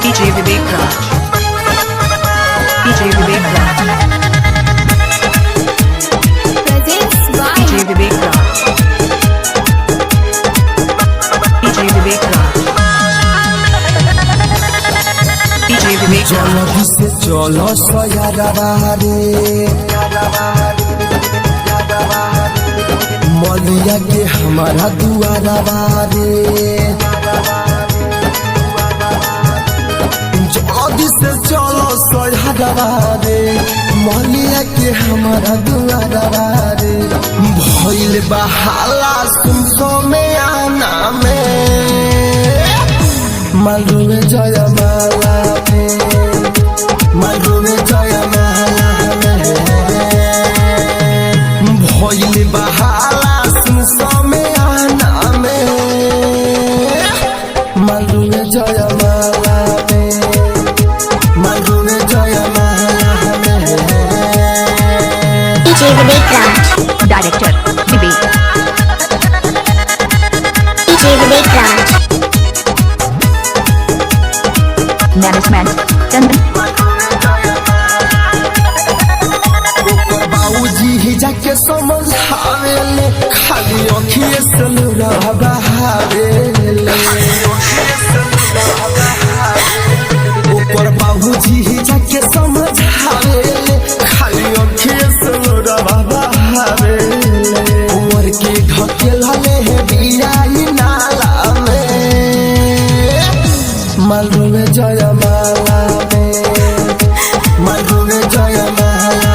DJ Vivek Raj. DJ Vivek Raj. Presents by DJ Vivek Raj. DJ Vivek Raj. DJ Vivek Raj. जल्दी से चलो सयारे मलिया के हमारा दुआरा बारे जल्दी से चलो सयारे मलिया के हमारा दुआरा बारे भइल बहाला सुनसो में आना में मालूम जय माला मालूम जय माला भइल बहाला सुनसो में आना में मालूम जय माला मालूम जय माला DJ Vivek Raj. Director Vivek. DJ Vivek Raj. Management Chandan. बाबूजी ही जाके समझावेले खाली अखिए से लुरा बहावेले ऊपर बाबूजी ही जाके समझावेले खाली अखिए से लुरा बहावेले उमर के ढकेलले है बियाई नाला में मालूम जय माला में मालूम जय माला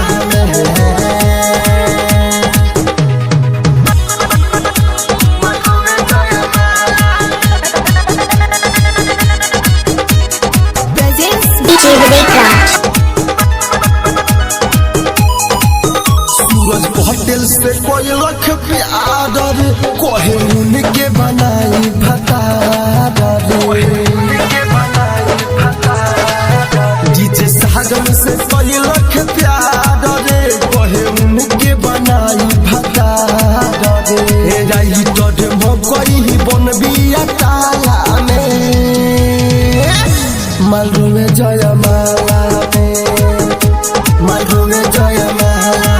Presents DJ Vivek Raj. सूरज होटल से कोई लख प्यार कोहे उनके बनाई भतार जीजे साजन से कोई लख प्यार कोहे उनके बनाई भतार राई तोड़ मोकई बन बिया ताला में मालूम जय माला में मालूम जय माला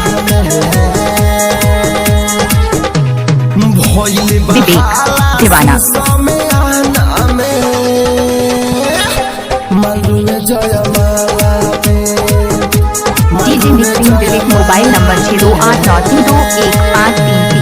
भइल बहाला दीवाना। समय आना में मालूम जय माला में DJ Mixing Vivek. Mobile number 0892218333.